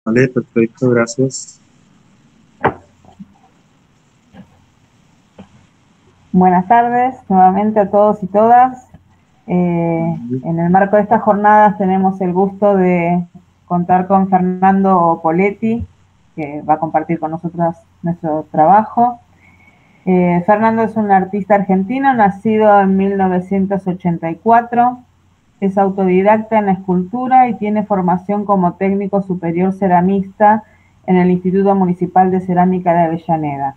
Vale, perfecto, gracias. Buenas tardes nuevamente a todos y todas. En el marco de estas jornadas tenemos el gusto de contar con Fernando Poletti, que va a compartir con nosotros nuestro trabajo. Fernando es un artista argentino, nacido en 1984, es autodidacta en la escultura y tiene formación como técnico superior ceramista en el Instituto Municipal de Cerámica de Avellaneda.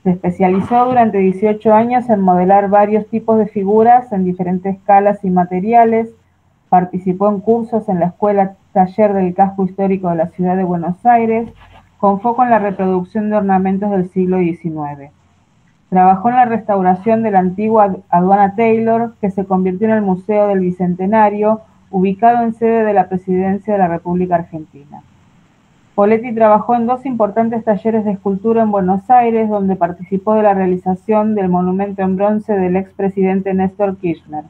Se especializó durante 18 años en modelar varios tipos de figuras en diferentes escalas y materiales. Participó en cursos en la Escuela Taller del Casco Histórico de la Ciudad de Buenos Aires, con foco en la reproducción de ornamentos del siglo XIX. Trabajó en la restauración de la antigua Aduana Taylor, que se convirtió en el Museo del Bicentenario, ubicado en sede de la Presidencia de la República Argentina. Poletti trabajó en dos importantes talleres de escultura en Buenos Aires, donde participó de la realización del monumento en bronce del expresidente Néstor Kirchner.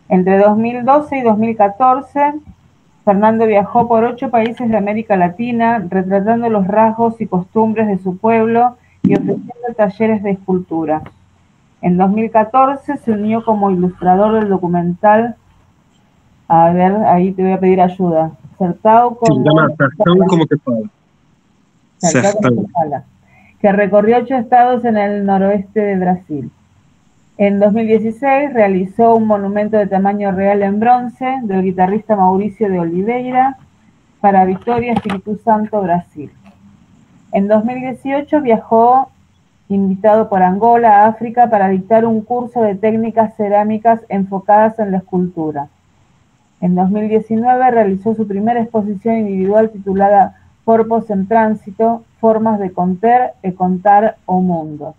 Entre 2012 y 2014, Fernando viajó por 8 países de América Latina, retratando los rasgos y costumbres de su pueblo y ofreciendo talleres de escultura. En 2014 se unió como ilustrador del documental, a ver, ahí te voy a pedir ayuda, Certao Sí, se como llama Sertão como que fala. Sertão. que recorrió 8 estados en el noroeste de Brasil. En 2016 realizó un monumento de tamaño real en bronce del guitarrista Mauricio de Oliveira para Victoria, Espíritu Santo, Brasil. En 2018 viajó, invitado por Angola, a África, para dictar un curso de técnicas cerámicas enfocadas en la escultura. En 2019 realizó su primera exposición individual titulada Corpos en Tránsito, Formas de Conter e Contar o Mundo,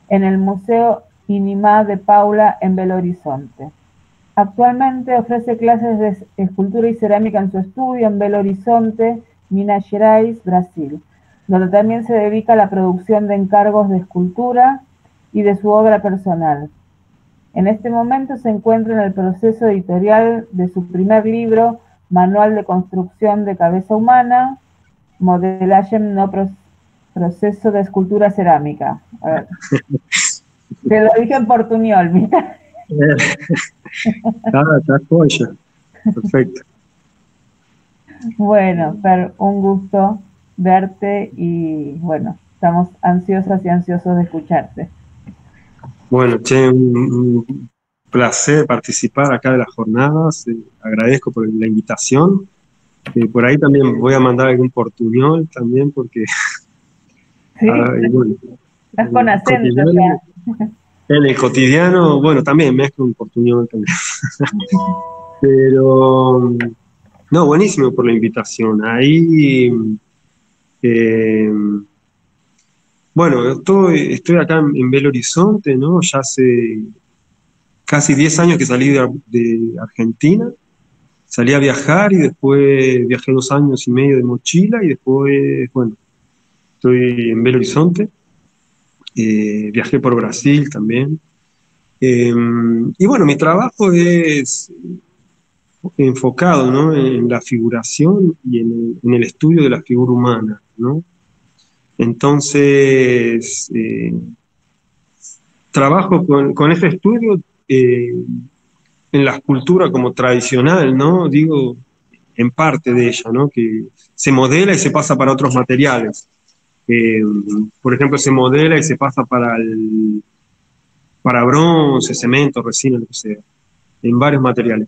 en el Museo Inimá de Paula en Belo Horizonte. Actualmente ofrece clases de escultura y cerámica en su estudio en Belo Horizonte, Minas Gerais, Brasil, donde también se dedica a la producción de encargos de escultura y de su obra personal. En este momento se encuentra en el proceso editorial de su primer libro, Manual de Construcción de Cabeza Humana, Modelaje no Proceso de Escultura Cerámica. A ver. Te lo dije en portuñol, mira. Está joya. Perfecto. Bueno, Fer, un gusto verte y bueno, estamos ansiosas y ansiosos de escucharte. Bueno, che, un placer participar acá de las jornadas. Agradezco por la invitación. Por ahí también voy a mandar algún portuñol también, porque Sí, bueno, estás con acento ya. en el cotidiano, bueno, también mezclo un portuñol también. Pero, no, buenísimo por la invitación. Ahí, bueno, estoy acá en Belo Horizonte, ¿no? Ya hace casi 10 años que salí de Argentina. Salí a viajar y después viajé 2 años y medio de mochila y después, bueno, estoy en Belo Horizonte. Viajé por Brasil también. Y bueno, mi trabajo es enfocado, ¿no?, en la figuración y en el estudio de la figura humana, ¿no? Entonces, trabajo con ese estudio en la escultura como tradicional, ¿no? Digo, en parte de ella, ¿no? Que se modela y se pasa para otros materiales. Por ejemplo, se modela y se pasa para bronce, cemento, resina, lo que sea, en varios materiales.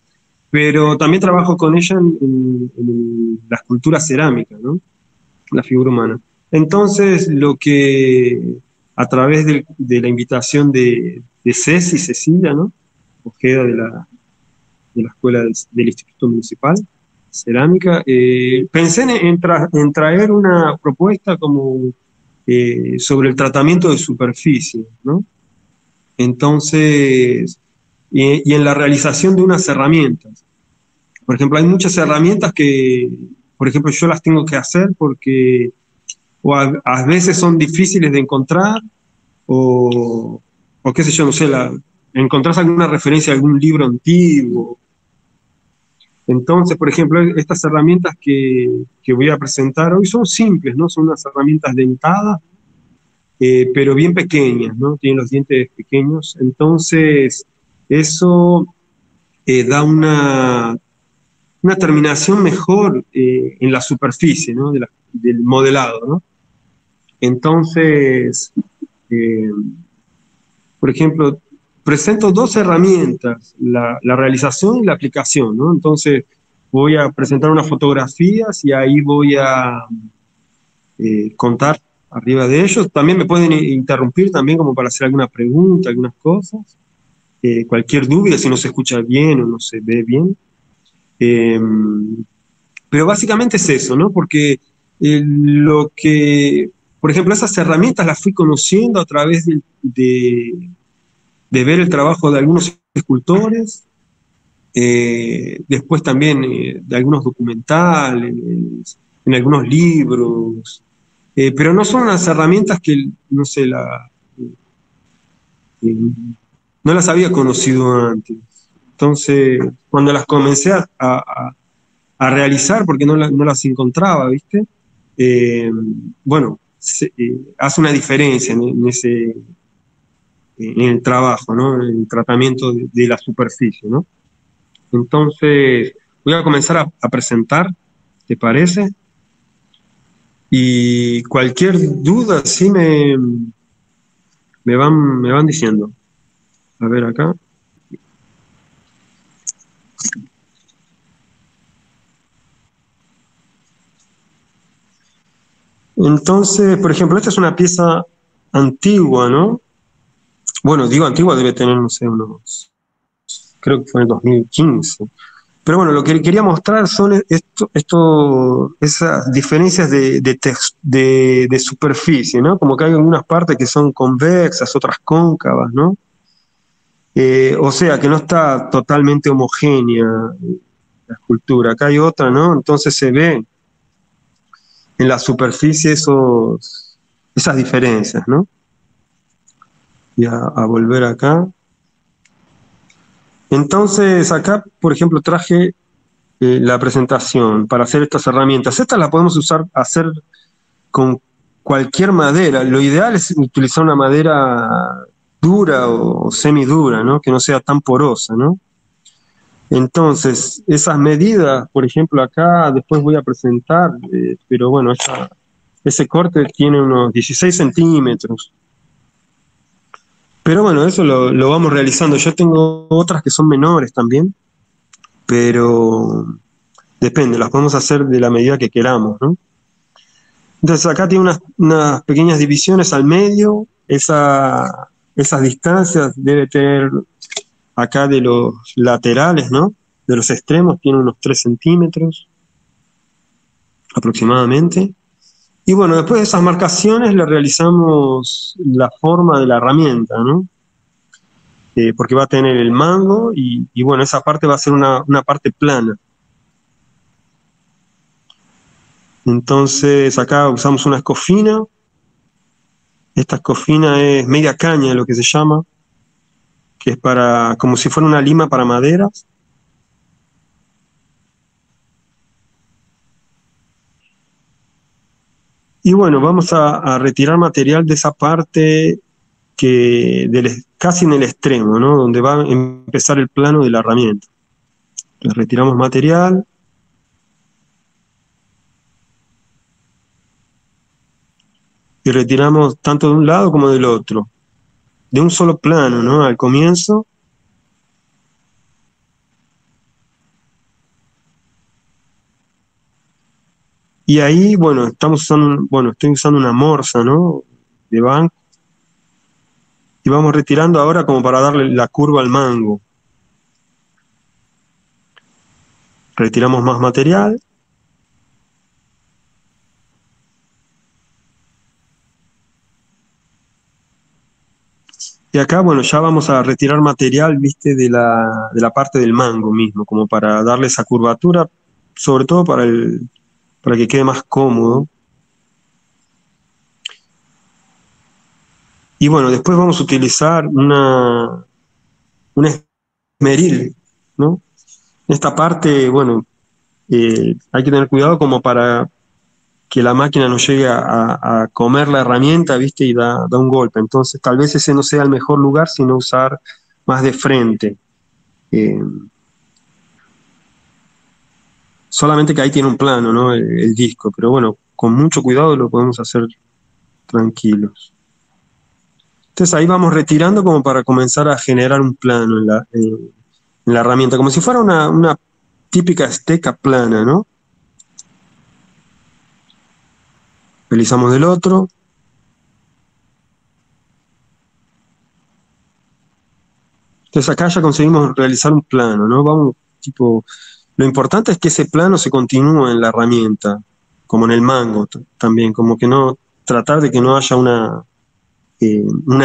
Pero también trabajo con ella en la escultura cerámica, ¿no? La figura humana. Entonces, lo que a través de la invitación de Ceci, Cecilia, ¿no?, Ojeda de la Escuela del Instituto Municipal de Cerámica, pensé en traer una propuesta como sobre el tratamiento de superficie, ¿no? Entonces, y en la realización de unas herramientas. Por ejemplo, hay muchas herramientas que, por ejemplo, yo las tengo que hacer porque o a veces son difíciles de encontrar, o qué sé yo, no sé, encontrás alguna referencia a algún libro antiguo, Entonces, por ejemplo, estas herramientas que voy a presentar hoy son simples, ¿no? Son unas herramientas dentadas, pero bien pequeñas, ¿no? Tienen los dientes pequeños. Entonces, eso da una terminación mejor en la superficie, ¿no? Del modelado, ¿no? Entonces, eh, por ejemplo, presento dos herramientas, la realización y la aplicación, ¿no? Entonces, voy a presentar unas fotografías y ahí voy a contar arriba de ellos. También me pueden interrumpir también como para hacer alguna pregunta, algunas cosas. Cualquier duda, si no se escucha bien o no se ve bien. Eh, pero básicamente es eso, ¿no? Porque lo que, por ejemplo, esas herramientas las fui conociendo a través de ver el trabajo de algunos escultores, después también de algunos documentales, en algunos libros, pero no son unas herramientas que, no sé, eh, no las había conocido antes. Entonces, cuando las comencé a realizar, porque no las encontraba, ¿viste? Bueno, hace una diferencia en el trabajo, ¿no? En el tratamiento de la superficie, ¿no? Entonces, voy a comenzar a presentar, ¿te parece? Y cualquier duda, sí me van diciendo. A ver acá. Entonces, por ejemplo, esta es una pieza antigua, ¿no? Bueno, digo antigua, debe tener, no sé, creo que fue en el 2015. Pero bueno, lo que quería mostrar son esas diferencias de superficie, ¿no? Como que hay algunas partes que son convexas, otras cóncavas, ¿no? O sea, que no está totalmente homogénea la escultura. Acá hay otra, ¿no? Entonces se ve en la superficie esas diferencias, ¿no? Y a volver acá. Entonces acá, por ejemplo, traje la presentación para hacer estas herramientas. Estas las podemos hacer con cualquier madera. Lo ideal es utilizar una madera dura o semidura, ¿no? Que no sea tan porosa, ¿no? Entonces, esas medidas, por ejemplo, acá después voy a presentar, pero bueno, ese corte tiene unos 16 centímetros. Pero bueno, eso lo vamos realizando. Yo tengo otras que son menores también, pero depende, las podemos hacer de la medida que queramos, ¿no? Entonces acá tiene unas pequeñas divisiones al medio, esas distancias debe tener acá de los laterales, ¿no? De los extremos tiene unos 3 centímetros aproximadamente. Y bueno, después de esas marcaciones le realizamos la forma de la herramienta, ¿no? Porque va a tener el mango y bueno, esa parte va a ser una parte plana. Entonces acá usamos una escofina. Esta escofina es media caña, lo que se llama, que es como si fuera una lima para maderas. Y bueno, vamos a retirar material de esa parte casi en el extremo, ¿no? Donde va a empezar el plano de la herramienta. Entonces retiramos material. Y retiramos tanto de un lado como del otro. De un solo plano, ¿no? Al comienzo. Y ahí, bueno, estoy usando una morsa, ¿no? De banco. Y vamos retirando ahora como para darle la curva al mango. Retiramos más material. Y acá, bueno, ya vamos a retirar material, viste, de la parte del mango mismo, como para darle esa curvatura, sobre todo para que quede más cómodo. Y bueno, después vamos a utilizar una esmeril, ¿no? esta parte, bueno, hay que tener cuidado como para que la máquina no llegue a comer la herramienta, ¿viste? Y da un golpe. Entonces, tal vez ese no sea el mejor lugar, sino usar más de frente. Eh, Solamente que ahí tiene un plano, ¿no? El disco, pero bueno, con mucho cuidado lo podemos hacer tranquilos. Entonces ahí vamos retirando como para comenzar a generar un plano en la herramienta, como si fuera una típica esteca plana, ¿no? Realizamos del otro. Entonces acá ya conseguimos realizar un plano, ¿no? Vamos, tipo, lo importante es que ese plano se continúe en la herramienta, como en el mango también, como que no, tratar de que no haya una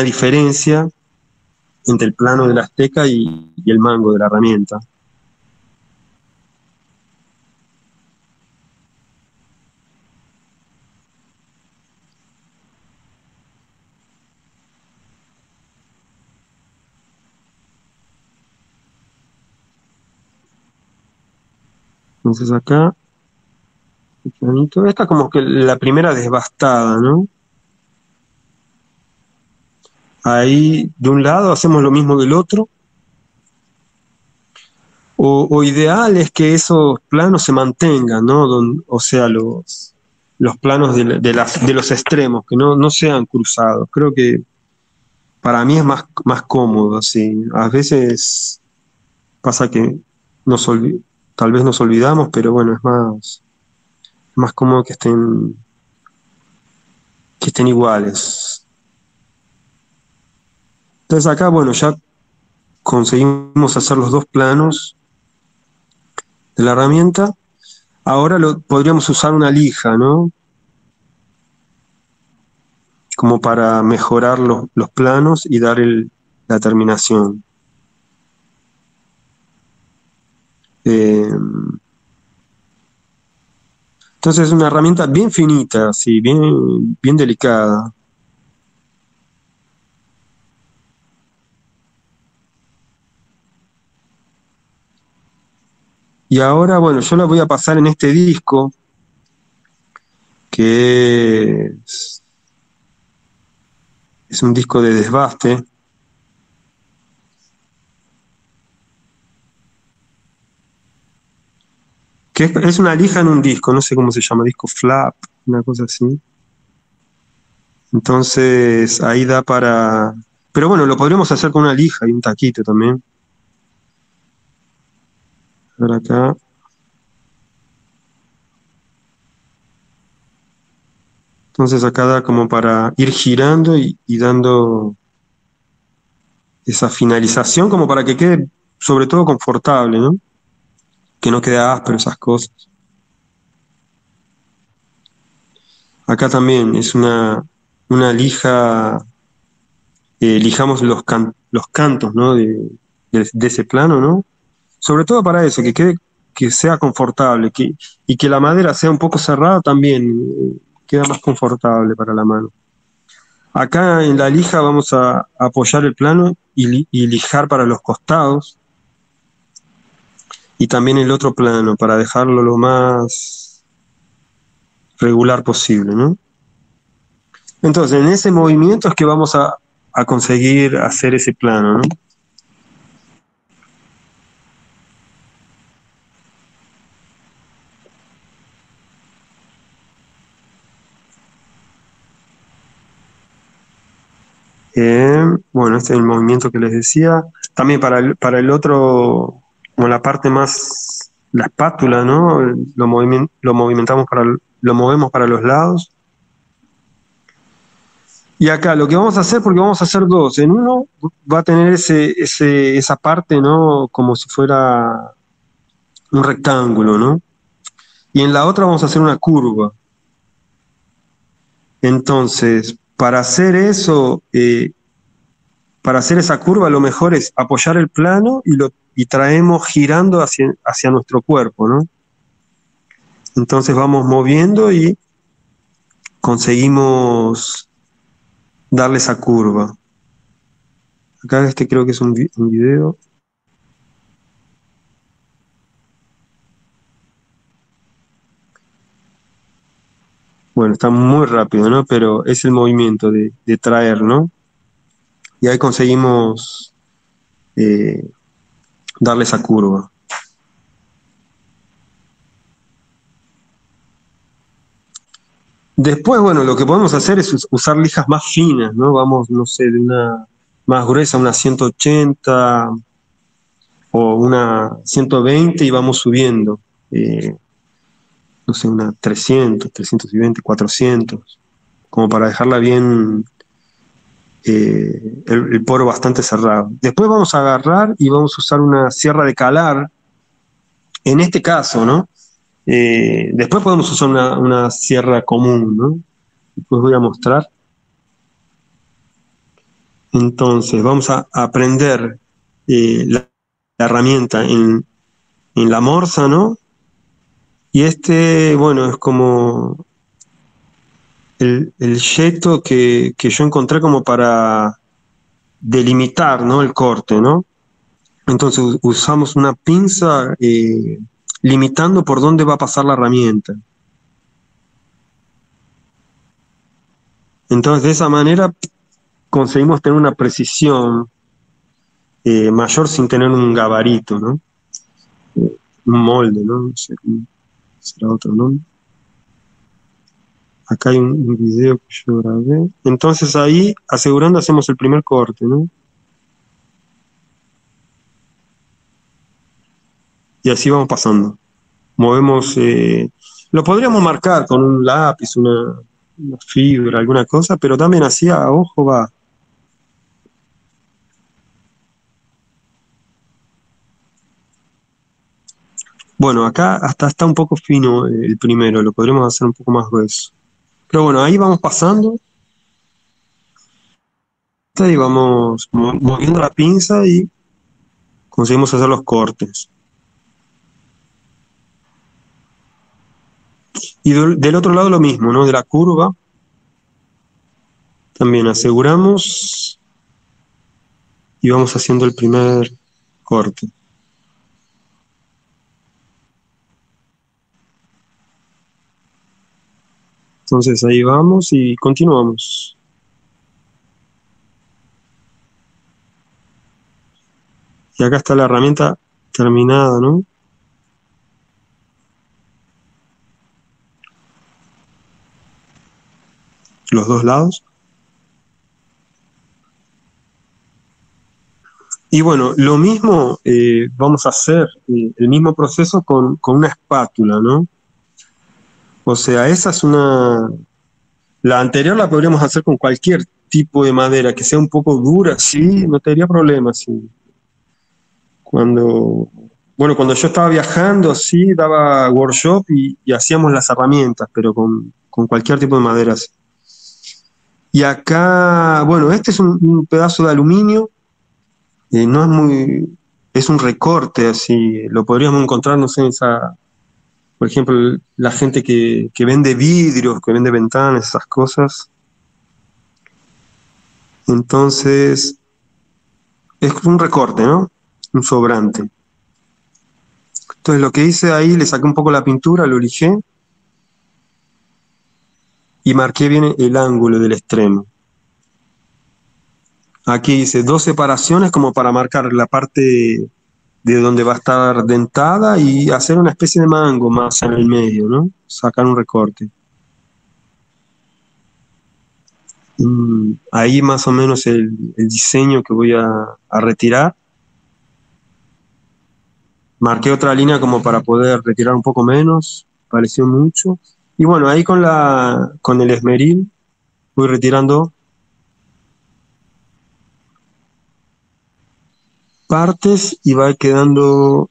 diferencia entre el plano de la esteca y el mango de la herramienta. Entonces acá, esta como que la primera desbastada, ¿no? Ahí de un lado hacemos lo mismo del otro, o ideal es que esos planos se mantengan, ¿no? O sea, los planos de los extremos, que no sean cruzados. Creo que para mí es más cómodo así. A veces pasa que tal vez nos olvidamos, pero bueno, es más cómodo que estén iguales. Entonces acá, bueno, ya conseguimos hacer los dos planos de la herramienta. Ahora podríamos usar una lija, ¿no? Como para mejorar los planos y dar la terminación. Entonces es una herramienta bien finita, así, bien delicada. Y ahora, bueno, yo la voy a pasar en este disco, que es un disco de desbaste. Que es una lija en un disco, no sé cómo se llama, disco flap, una cosa así. Entonces ahí da para... Pero bueno, lo podríamos hacer con una lija y un taquito también. A ver acá. Entonces acá da como para ir girando y dando esa finalización como para que quede sobre todo confortable, ¿no? Que no quede áspero esas cosas. Acá también es una lija, lijamos los cantos, ¿no? De ese plano, ¿no? Sobre todo para eso, que sea confortable, y que la madera sea un poco cerrada también, queda más confortable para la mano. Acá en la lija vamos a apoyar el plano y lijar para los costados, y también el otro plano, para dejarlo lo más regular posible, ¿no? Entonces, en ese movimiento es que vamos a conseguir hacer ese plano, ¿no? Bueno, este es el movimiento que les decía. También para el otro, como la parte más, la espátula, ¿no? Lo movimentamos lo movemos para los lados. Y acá lo que vamos a hacer, porque vamos a hacer dos. En uno va a tener esa parte, ¿no? Como si fuera un rectángulo, ¿no? Y en la otra vamos a hacer una curva. Entonces, para hacer eso, para hacer esa curva, lo mejor es apoyar el plano y traemos girando hacia nuestro cuerpo, ¿no? Entonces vamos moviendo y conseguimos darle esa curva. Acá creo que es un video. Bueno, está muy rápido, ¿no? Pero es el movimiento de traer, ¿no? Y ahí conseguimos darle esa curva. Después, bueno, lo que podemos hacer es usar lijas más finas, ¿no? Vamos, no sé, de una más gruesa, una 180 o una 120 y vamos subiendo. No sé, una 300, 320, 400, como para dejarla bien, el poro bastante cerrado. Después vamos a agarrar y vamos a usar una sierra de calar, en este caso, ¿no? Después podemos usar una sierra común, ¿no? Después voy a mostrar. Entonces, vamos a prender la herramienta en la morsa, ¿no? Y bueno, es como el yeto que yo encontré como para delimitar, ¿no? El corte, ¿no? Entonces usamos una pinza limitando por dónde va a pasar la herramienta. Entonces de esa manera conseguimos tener una precisión mayor sin tener un gabarito, ¿no? Un molde, ¿no? No sé cómo será otro nombre. Acá hay un video que yo grabé. Entonces ahí, asegurando, hacemos el primer corte, ¿no? Y así vamos pasando. Movemos, lo podríamos marcar con un lápiz, una fibra, alguna cosa, pero también así a ojo va. Bueno, acá hasta está un poco fino el primero, lo podríamos hacer un poco más grueso. Pero bueno, ahí vamos pasando y vamos moviendo la pinza y conseguimos hacer los cortes. Y del otro lado lo mismo, ¿no? De la curva también aseguramos y vamos haciendo el primer corte. Entonces ahí vamos y continuamos. Y acá está la herramienta terminada, ¿no? Los dos lados. Y bueno, lo mismo vamos a hacer, el mismo proceso con una espátula, ¿no? O sea, esa es una... La anterior la podríamos hacer con cualquier tipo de madera, que sea un poco dura, sí, no tendría problema, sí. Cuando yo estaba viajando, sí, daba workshop y hacíamos las herramientas, pero con cualquier tipo de maderas. Y acá, bueno, este es un pedazo de aluminio, no es muy, es un recorte así, lo podríamos encontrar, no sé, en esa, por ejemplo, la gente que vende vidrios, que vende ventanas, esas cosas. Entonces, es un recorte, ¿no? Un sobrante. Entonces lo que hice ahí, le saqué un poco la pintura, lo lijé y marqué bien el ángulo del extremo. Aquí hice dos separaciones como para marcar la parte de donde va a estar dentada y hacer una especie de mango más en el medio, ¿no? Sacar un recorte. Ahí más o menos el diseño que voy a retirar. Marqué otra línea como para poder retirar un poco menos, pareció mucho. Y bueno, ahí con el esmeril voy retirando partes y va quedando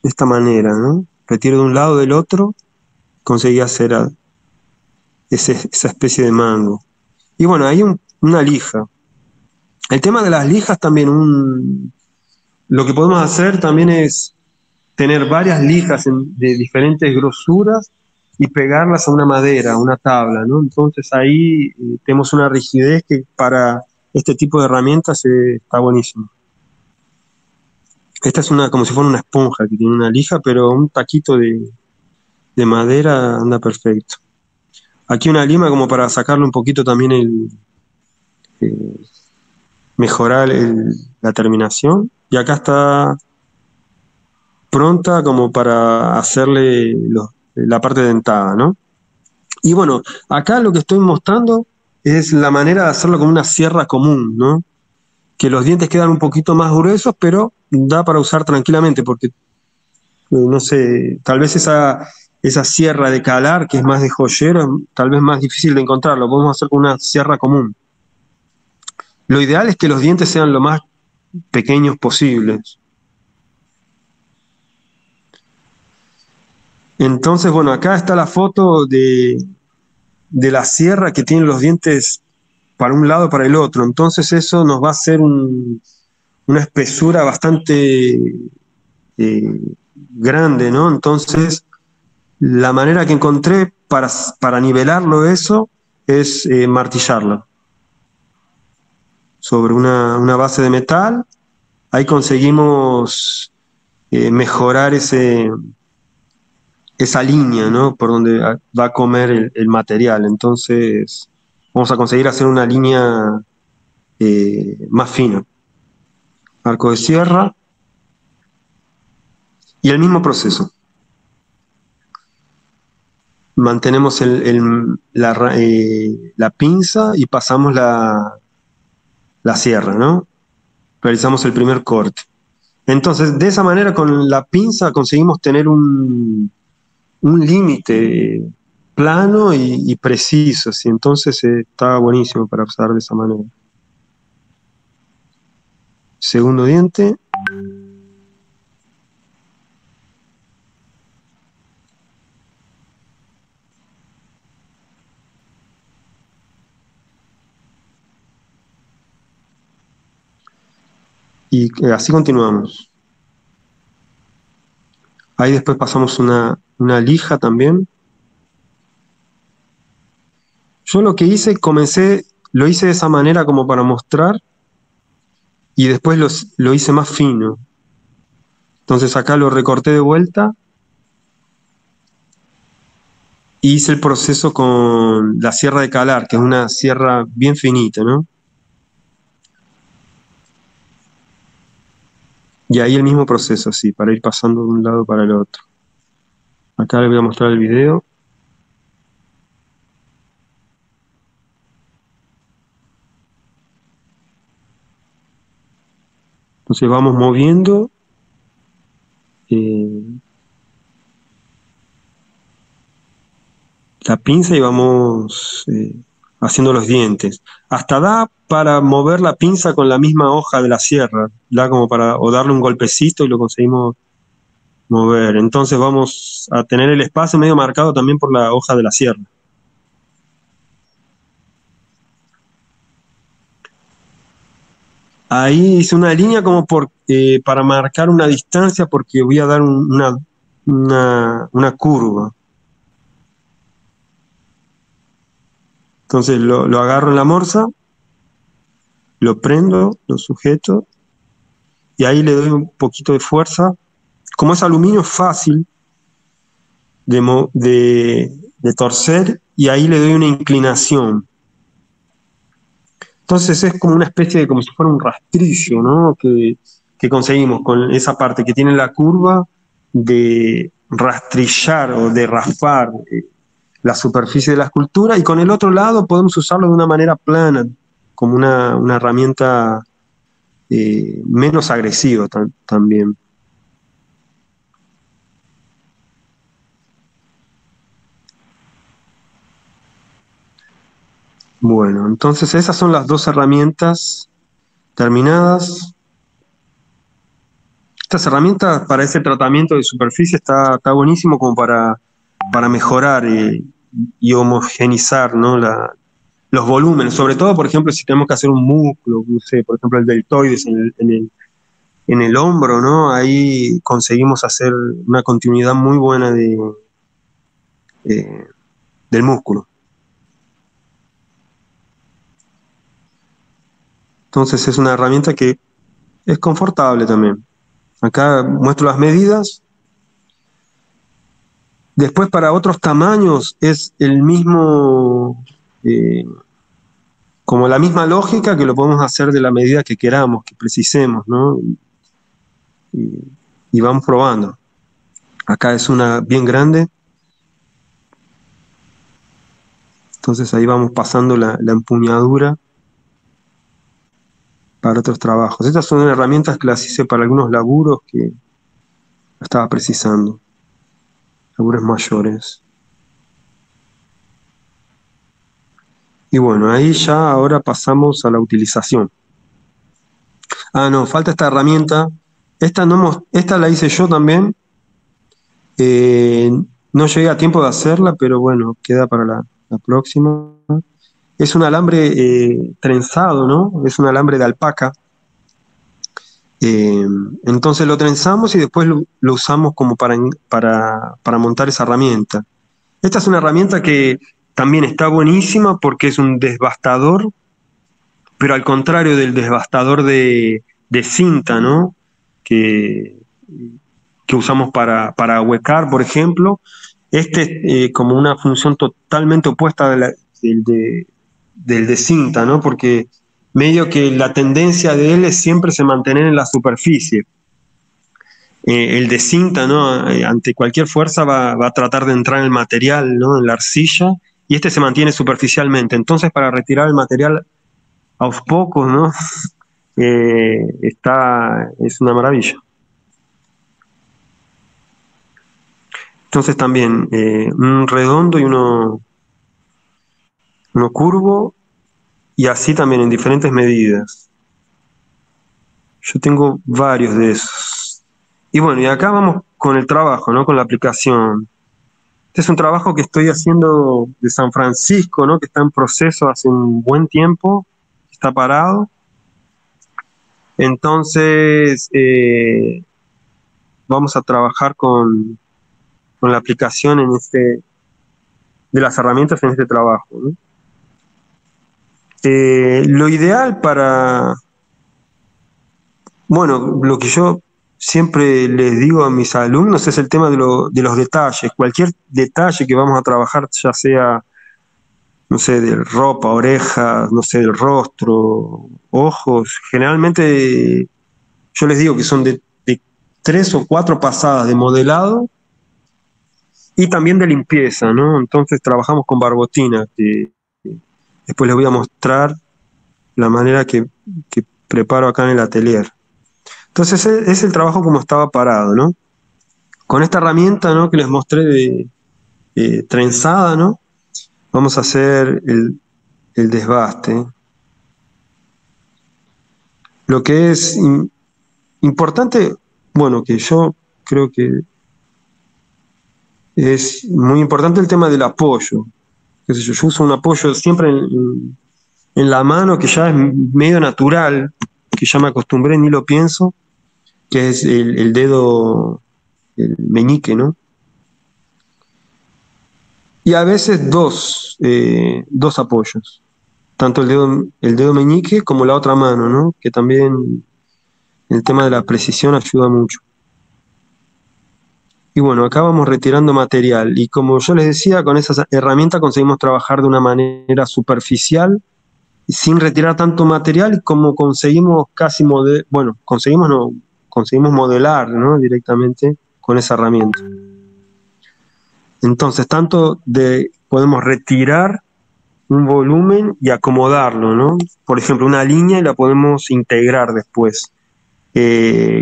de esta manera, ¿no? Retiro de un lado del otro, conseguí hacer esa especie de mango. Y bueno, hay una lija. El tema de las lijas también, lo que podemos hacer también es tener varias lijas de diferentes grosuras y pegarlas a una madera, a una tabla, ¿no? Entonces ahí tenemos una rigidez que para este tipo de herramientas está buenísimo. Esta es como si fuera una esponja que tiene una lija, pero un taquito de madera anda perfecto. Aquí una lima como para sacarle un poquito también mejorar la terminación. Y acá está pronta como para hacerle la parte dentada, ¿no? Y bueno, acá lo que estoy mostrando es la manera de hacerlo con una sierra común, ¿no? Que los dientes quedan un poquito más gruesos, pero da para usar tranquilamente, porque, no sé, tal vez esa sierra de calar, que es más de joyero, es tal vez más difícil de encontrar, lo podemos hacer con una sierra común. Lo ideal es que los dientes sean lo más pequeños posibles. Entonces, bueno, acá está la foto de la sierra que tiene los dientes para un lado para el otro. Entonces eso nos va a hacer una espesura bastante grande, ¿no? Entonces la manera que encontré para nivelarlo eso es martillarlo sobre una base de metal. Ahí conseguimos mejorar esa línea, ¿no? Por donde va a comer el material. Entonces vamos a conseguir hacer una línea más fina. Arco de sierra y el mismo proceso. Mantenemos la pinza y pasamos la sierra, ¿no? Realizamos el primer corte. Entonces, de esa manera, con la pinza conseguimos tener un límite plano y preciso, ¿sí? Entonces está buenísimo para usar de esa manera. Segundo diente. Y así continuamos. Ahí después pasamos una lija también. Yo lo que hice, lo hice de esa manera como para mostrar y después lo hice más fino. Entonces acá lo recorté de vuelta y hice el proceso con la sierra de calar, que es una sierra bien finita, ¿no? Y ahí el mismo proceso, así, para ir pasando de un lado para el otro. Acá les voy a mostrar el video. Entonces vamos moviendo la pinza y vamos haciendo los dientes. Hasta da para mover la pinza con la misma hoja de la sierra, da como o darle un golpecito y lo conseguimos mover. Entonces vamos a tener el espacio medio marcado también por la hoja de la sierra. Ahí hice una línea como para marcar una distancia porque voy a dar una curva. Entonces lo agarro en la morsa, lo prendo, lo sujeto y ahí le doy un poquito de fuerza. Como es aluminio es fácil de torcer y ahí le doy una inclinación. Entonces es como una especie de, como si fuera un rastrillo, ¿no? Que conseguimos con esa parte que tiene la curva de rastrillar o de raspar la superficie de la escultura, y con el otro lado podemos usarlo de una manera plana, como una herramienta menos agresiva también. Bueno, entonces esas son las dos herramientas terminadas. Estas herramientas para ese tratamiento de superficie está buenísimo como para mejorar y homogenizar, ¿no? Los volúmenes, sobre todo, por ejemplo, si tenemos que hacer un músculo, no sé, por ejemplo, el deltoides en el hombro, ¿no? Ahí conseguimos hacer una continuidad muy buena del músculo. Entonces es una herramienta que es confortable también. Acá muestro las medidas. Después para otros tamaños es el mismo, como la misma lógica que lo podemos hacer de la medida que queramos, que precisemos, ¿no? Y, y vamos probando. Acá es una bien grande, entonces ahí vamos pasando la empuñadura para otros trabajos. Estas son herramientas que las hice para algunos laburos que estaba precisando, laburos mayores. Y bueno, ahí ya ahora pasamos a la utilización. Ah, no, falta esta herramienta. Esta la hice yo también. No llegué a tiempo de hacerla, pero bueno, queda para la próxima. Es un alambre trenzado, ¿no? Es un alambre de alpaca. Eh, entonces lo trenzamos y después lo usamos como para montar esa herramienta. Esta es una herramienta que también está buenísima porque es un desbastador, pero al contrario del desbastador de cinta, ¿no? Que, que usamos para ahuecar, por ejemplo. Este es como una función totalmente opuesta del de cinta, ¿no? Porque medio que la tendencia de él es siempre se mantener en la superficie. El de cinta, ¿no? Ante cualquier fuerza va a tratar de entrar en el material, ¿no? En la arcilla, y este se mantiene superficialmente. Entonces, para retirar el material a los pocos, ¿no? Es una maravilla. Entonces también un redondo y uno curvo, y así también en diferentes medidas. Yo tengo varios de esos. Y bueno, y acá vamos con el trabajo, ¿no? Con la aplicación. Este es un trabajo que estoy haciendo de San Francisco, ¿no? Que está en proceso hace un buen tiempo, está parado. Entonces, vamos a trabajar con la aplicación de las herramientas en este trabajo, ¿no? Lo ideal bueno, lo que yo siempre les digo a mis alumnos es el tema de los detalles. Cualquier detalle que vamos a trabajar, ya sea, no sé, de ropa, orejas, no sé, del rostro, ojos, generalmente yo les digo que son de 3 o 4 pasadas de modelado y también de limpieza, ¿no? Entonces trabajamos con barbotina, que después les voy a mostrar la manera que preparo acá en el atelier. Entonces es el trabajo como estaba parado, ¿no? Con esta herramienta, ¿no? Que les mostré de trenzada, ¿no? Vamos a hacer el desbaste. Lo que es importante, bueno, que yo creo que es muy importante el tema del apoyo. Qué sé yo, yo uso un apoyo siempre en la mano que ya es medio natural, que ya me acostumbré, ni lo pienso, que es el dedo, el meñique, ¿no? Y a veces dos apoyos, tanto el dedo meñique como la otra mano, ¿no? Que también el tema de la precisión ayuda mucho. Y bueno, acá vamos retirando material. Y como yo les decía, con esas herramientas conseguimos trabajar de una manera superficial, sin retirar tanto material, como conseguimos conseguimos modelar, ¿no? Directamente con esa herramienta. Entonces, podemos retirar un volumen y acomodarlo, ¿no? Por ejemplo, una línea y la podemos integrar después.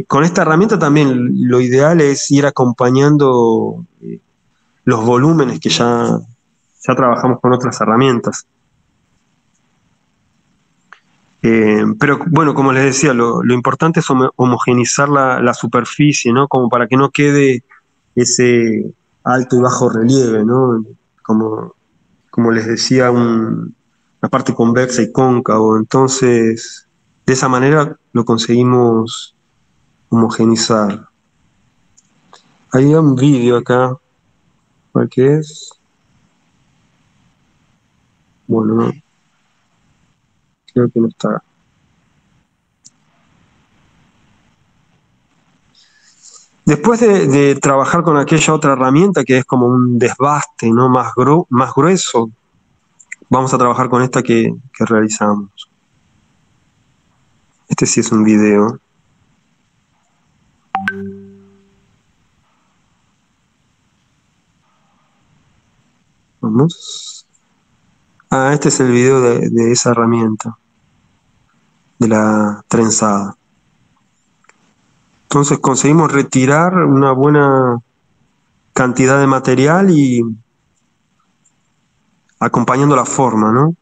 Con esta herramienta también lo ideal es ir acompañando los volúmenes que ya trabajamos con otras herramientas. Pero bueno, como les decía, lo importante es homogeneizar la superficie, ¿no? Como para que no quede ese alto y bajo relieve, ¿no? Como les decía, una parte convexa y cóncavo. Entonces, de esa manera lo conseguimos homogenizar. Hay un vídeo acá, ¿cuál que es? Bueno, no, creo que no está. Después de trabajar con aquella otra herramienta que es como un desbaste, ¿no? Más grueso, vamos a trabajar con esta que realizamos. Este sí es un video. Vamos. Este es el video de esa herramienta, de la trenzada. Entonces conseguimos retirar una buena cantidad de material y acompañando la forma, ¿no?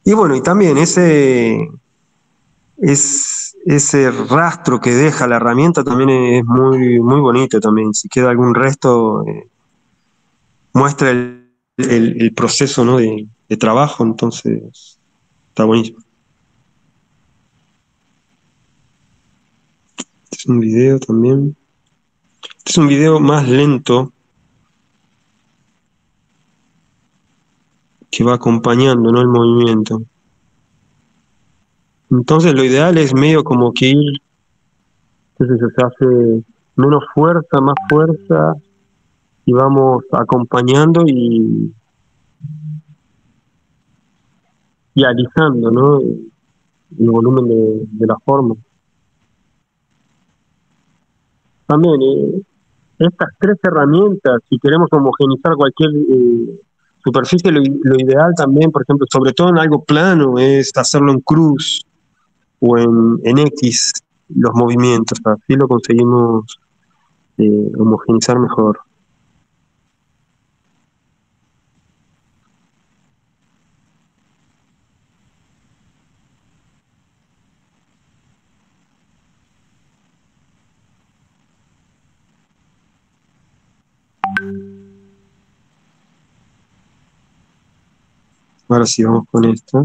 Y bueno, y también ese rastro que deja la herramienta también es muy bonito también. Si queda algún resto, muestra el proceso, ¿no? de trabajo, entonces está buenísimo. Este es un video también. Este es un video más lento que va acompañando, ¿no? el movimiento. Entonces lo ideal es medio como que ir, entonces se hace menos fuerza, más fuerza, y vamos acompañando y alisando, ¿no? el volumen de la forma. También estas tres herramientas, si queremos homogenizar cualquier superficie, lo ideal también, por ejemplo, sobre todo en algo plano, es hacerlo en cruz o en X, los movimientos, así lo conseguimos homogenizar mejor. Ahora sí, vamos con esta.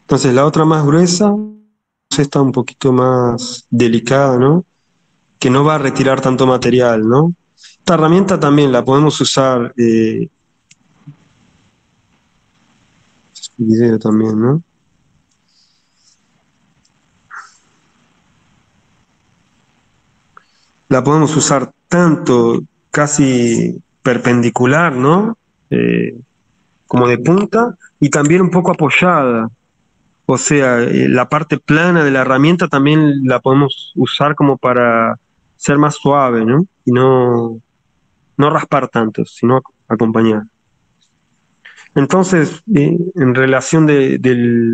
Entonces la otra más gruesa, esta un poquito más delicada, ¿no? Que no va a retirar tanto material, ¿no? Esta herramienta también la podemos usar, video también, ¿no? La podemos usar tanto casi perpendicular, ¿no? Como de punta, y también un poco apoyada. O sea, la parte plana de la herramienta también la podemos usar como para ser más suave, ¿no? Y no raspar tanto, sino acompañar. Entonces, en relación de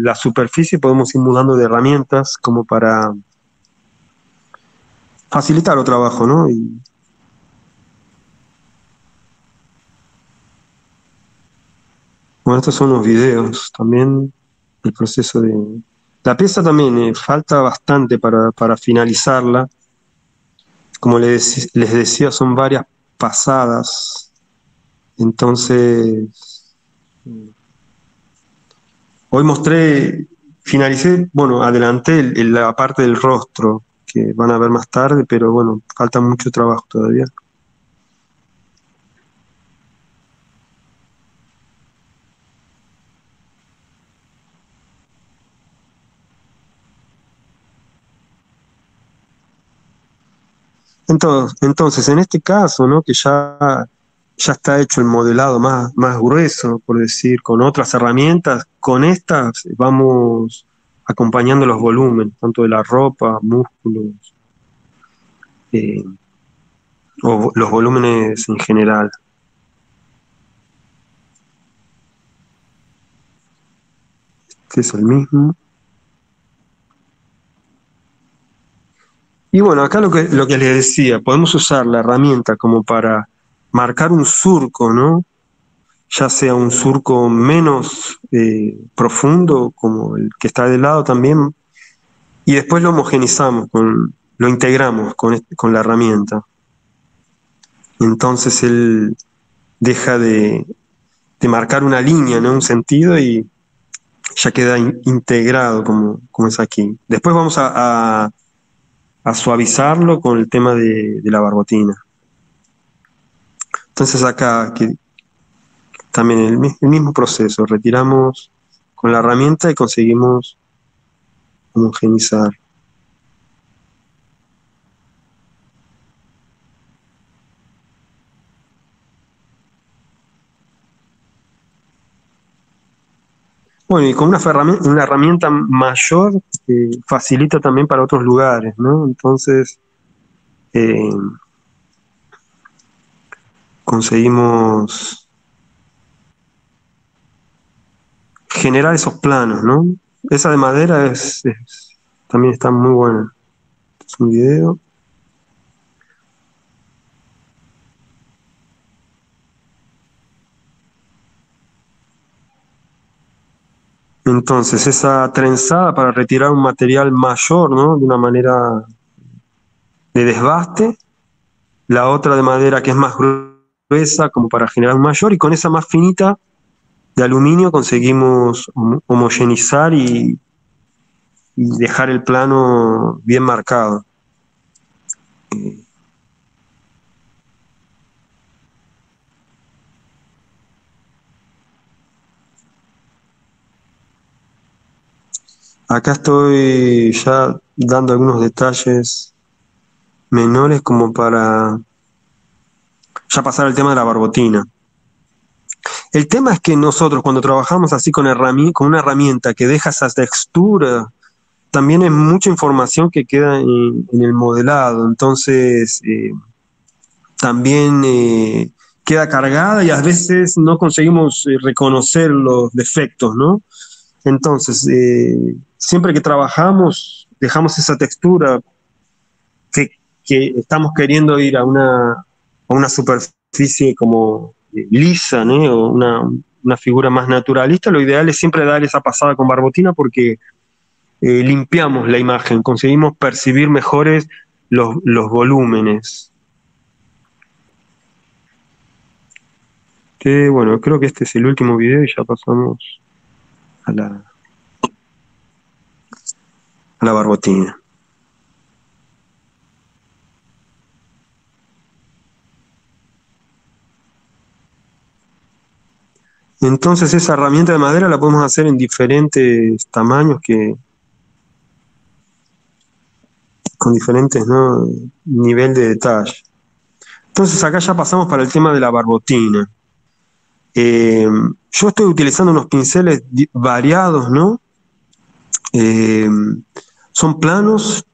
la superficie, podemos ir mudando de herramientas como para facilitar el trabajo, ¿no? Bueno, estos son los videos también, el proceso de... La pieza también falta bastante para finalizarla. Como les decía, son varias pasadas. Entonces, hoy finalicé, bueno, adelanté la parte del rostro, que van a ver más tarde, pero bueno, falta mucho trabajo todavía. Entonces, en este caso, ¿no? Que ya está hecho el modelado más grueso, por decir, con otras herramientas, con estas vamos acompañando los volúmenes, tanto de la ropa, músculos, o los volúmenes en general. Este es el mismo. Y bueno, acá lo que les decía, podemos usar la herramienta como para marcar un surco, ¿no? Ya sea un surco menos profundo, como el que está de lado también, y después lo homogenizamos, lo integramos con la herramienta. Entonces él deja de marcar una línea, ¿no? Un sentido, y ya queda integrado como es aquí. Después vamos a suavizarlo con el tema de la barbotina. Entonces acá también el mismo proceso, retiramos con la herramienta y conseguimos homogeneizar. Bueno, y con una herramienta mayor facilita también para otros lugares, ¿no? Entonces conseguimos generar esos planos, ¿no? Esa de madera también está muy buena. Es un video. Entonces, esa trenzada para retirar un material mayor, ¿no? De una manera de desbaste. La otra de madera que es más gruesa, como para generar un mayor, y con esa más finita de aluminio conseguimos homogeneizar y dejar el plano bien marcado. Acá estoy ya dando algunos detalles menores como para ya pasar al tema de la barbotina. El tema es que nosotros cuando trabajamos así con una herramienta que deja esa textura, también es mucha información que queda en el modelado, entonces también queda cargada y a veces no conseguimos reconocer los defectos, ¿no? Entonces, siempre que trabajamos, dejamos esa textura que estamos queriendo ir a una superficie como lisa, ¿no? O una figura más naturalista. Lo ideal es siempre dar esa pasada con barbotina porque limpiamos la imagen, conseguimos percibir mejores los volúmenes. Bueno, creo que este es el último video y ya pasamos a la barbotina. Entonces esa herramienta de madera la podemos hacer en diferentes tamaños con diferentes, ¿no? Nivel de detalle. Entonces acá ya pasamos para el tema de la barbotina. Yo estoy utilizando unos pinceles variados, ¿no? Son planos,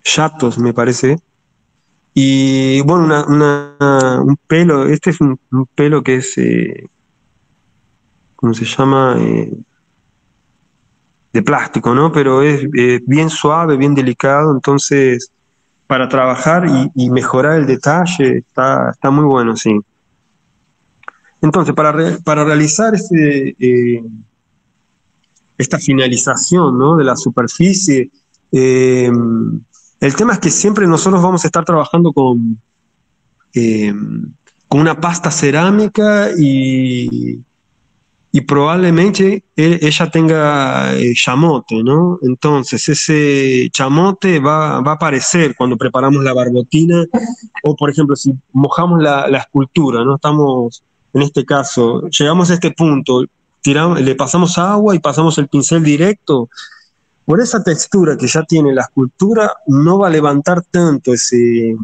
chatos me parece. Y bueno, un pelo, este es un pelo que es, ¿cómo se llama? De plástico, ¿no? Pero es bien suave, bien delicado, entonces para trabajar y mejorar el detalle está muy bueno, sí. Entonces, para realizar esta finalización, ¿no? De la superficie, el tema es que siempre nosotros vamos a estar trabajando con una pasta cerámica y probablemente ella tenga chamote, ¿no? Entonces ese chamote va a aparecer cuando preparamos la barbotina o, por ejemplo, si mojamos la escultura, ¿no? Estamos, en este caso, llegamos a este punto, le pasamos agua y pasamos el pincel directo. Por esa textura que ya tiene la escultura, no va a levantar tanto ese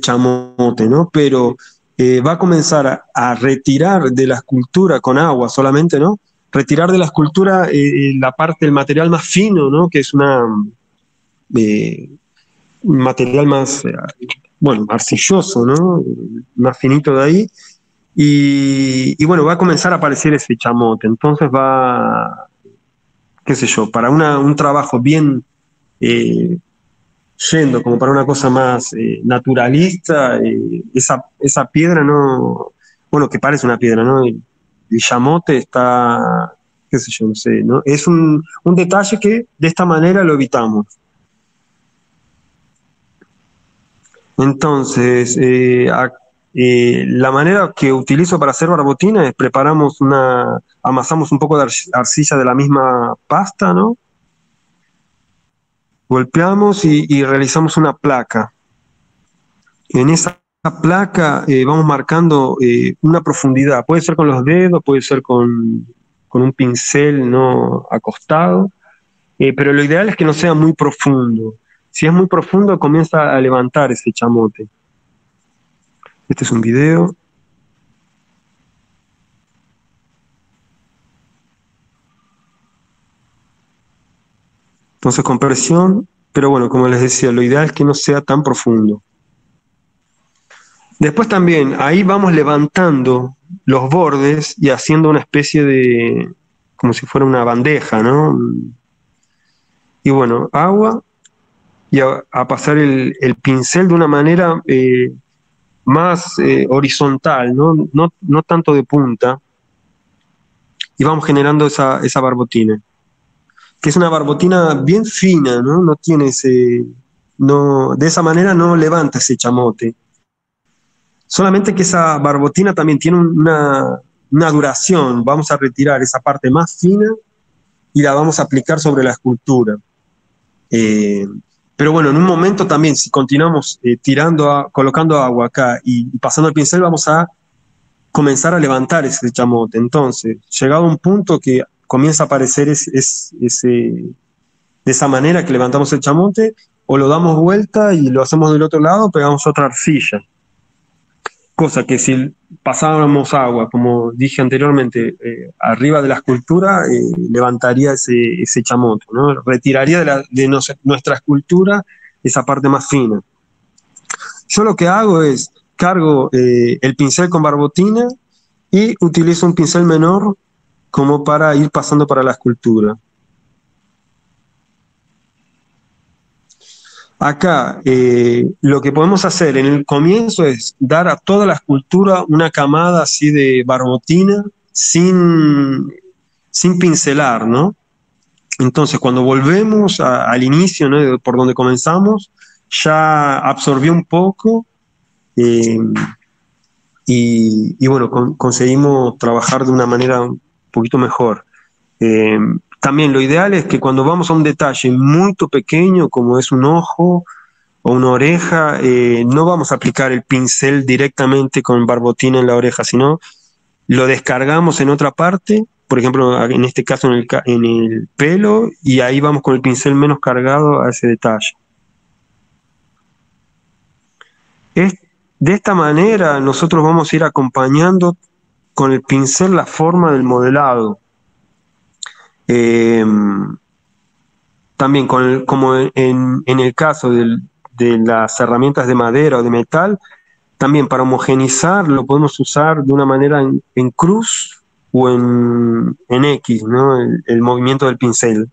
chamote, ¿no? Pero va a comenzar a retirar de la escultura con agua solamente, ¿no? Retirar de la escultura la parte del material más fino, ¿no? Que es un material más, bueno, arcilloso, ¿no? Más finito de ahí. Y bueno, va a comenzar a aparecer ese chamote. Entonces qué sé yo, para un trabajo bien yendo como para una cosa más naturalista, esa piedra no, bueno, que parece una piedra, ¿no? El chamote está, qué sé yo, no sé, ¿no? Es un detalle que de esta manera lo evitamos. Entonces, la manera que utilizo para hacer barbotina es amasamos un poco de arcilla de la misma pasta, ¿no? Golpeamos y realizamos una placa. En esa placa vamos marcando una profundidad. Puede ser con los dedos, puede ser con un pincel no acostado. pero lo ideal es que no sea muy profundo. Si es muy profundo, comienza a levantar ese chamote. Este es un video. Entonces con presión, pero bueno, como les decía, lo ideal es que no sea tan profundo. Después también, ahí vamos levantando los bordes y haciendo una especie de, como si fuera una bandeja, ¿no? Y bueno, agua y a pasar el pincel de una manera más horizontal, ¿no? No tanto de punta, y vamos generando esa barbotina, que es una barbotina bien fina, ¿no? No tiene ese, no, de esa manera no levanta ese chamote. Solamente que esa barbotina también tiene una duración. Vamos a retirar esa parte más fina y la vamos a aplicar sobre la escultura. Eh, pero bueno, en un momento también, si continuamos colocando agua acá y pasando el pincel, vamos a comenzar a levantar ese chamote. Entonces, llegado a un punto que comienza a aparecer de esa manera que levantamos el chamote, o lo damos vuelta y lo hacemos del otro lado, pegamos otra arcilla. Cosa que si pasáramos agua, como dije anteriormente, arriba de la escultura, levantaría ese chamote, ¿no? Retiraría nuestra escultura esa parte más fina. Yo lo que hago es cargo el pincel con barbotina y utilizo un pincel menor como para ir pasando para la escultura. Acá lo que podemos hacer en el comienzo es dar a toda la escultura una camada así de barbotina sin pincelar, ¿no? Entonces cuando volvemos al inicio, ¿no? Por donde comenzamos, ya absorbió un poco eh, y bueno, conseguimos trabajar de una manera un poquito mejor. Eh, También lo ideal es que cuando vamos a un detalle muy pequeño, como es un ojo o una oreja, no vamos a aplicar el pincel directamente con barbotina en la oreja, sino lo descargamos en otra parte, por ejemplo, en este caso en el pelo, y ahí vamos con el pincel menos cargado a ese detalle. Es, de esta manera nosotros vamos a ir acompañando con el pincel la forma del modelado. Eh, También, como en el caso de las herramientas de madera o de metal, también para homogenizar lo podemos usar de una manera en cruz o en X, ¿no? El movimiento del pincel.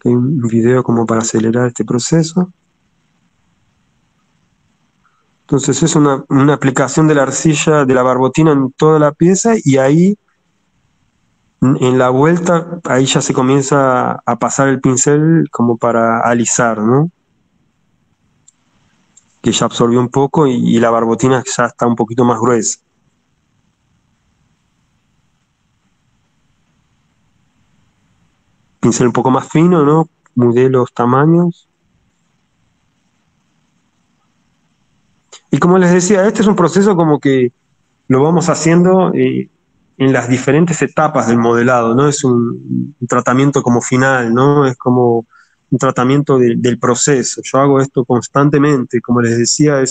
Hay un video como para acelerar este proceso. Entonces es una aplicación de la arcilla, de la barbotina en toda la pieza y ahí en la vuelta, ahí ya se comienza a pasar el pincel como para alisar, ¿no? Que ya absorbió un poco y la barbotina ya está un poquito más gruesa. Pincel un poco más fino, ¿no? Mudé los tamaños. Y como les decía, este es un proceso como que lo vamos haciendo en las diferentes etapas del modelado, ¿no? Es un tratamiento como final, ¿no? Es como un tratamiento del proceso. Yo hago esto constantemente, como les decía,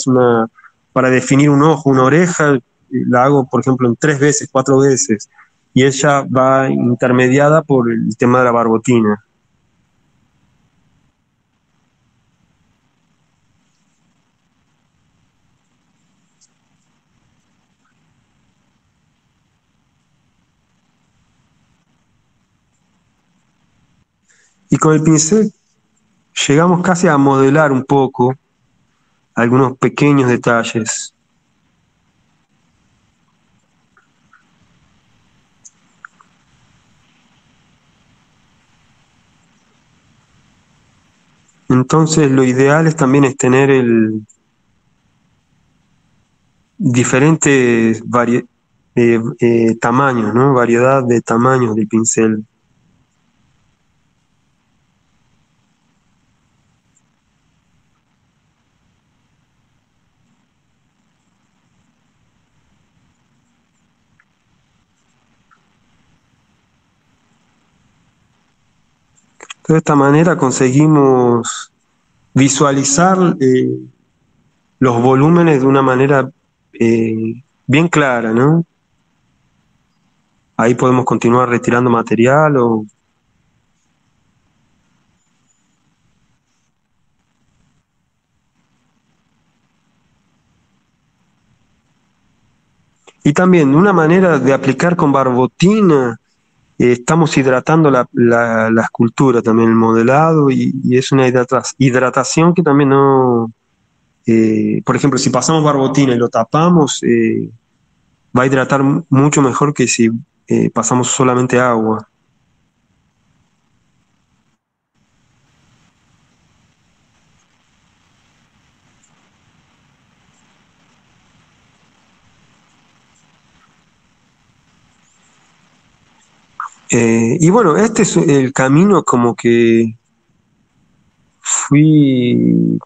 para definir un ojo, una oreja, la hago, por ejemplo, en 3 veces, 4 veces, y ella va intermediada por el tema de la barbotina. Y con el pincel llegamos casi a modelar un poco algunos pequeños detalles. Entonces lo ideal es también es tener diferentes tamaños, ¿no? Variedad de tamaños del pincel. De esta manera conseguimos visualizar los volúmenes de una manera bien clara, ¿no? Ahí podemos continuar retirando material o... Y también una manera de aplicar con barbotina, estamos hidratando la escultura también, el modelado, y es una hidratación que también no... por ejemplo, si pasamos barbotina y lo tapamos, va a hidratar mucho mejor que si pasamos solamente agua. Y bueno, este es el camino como que fui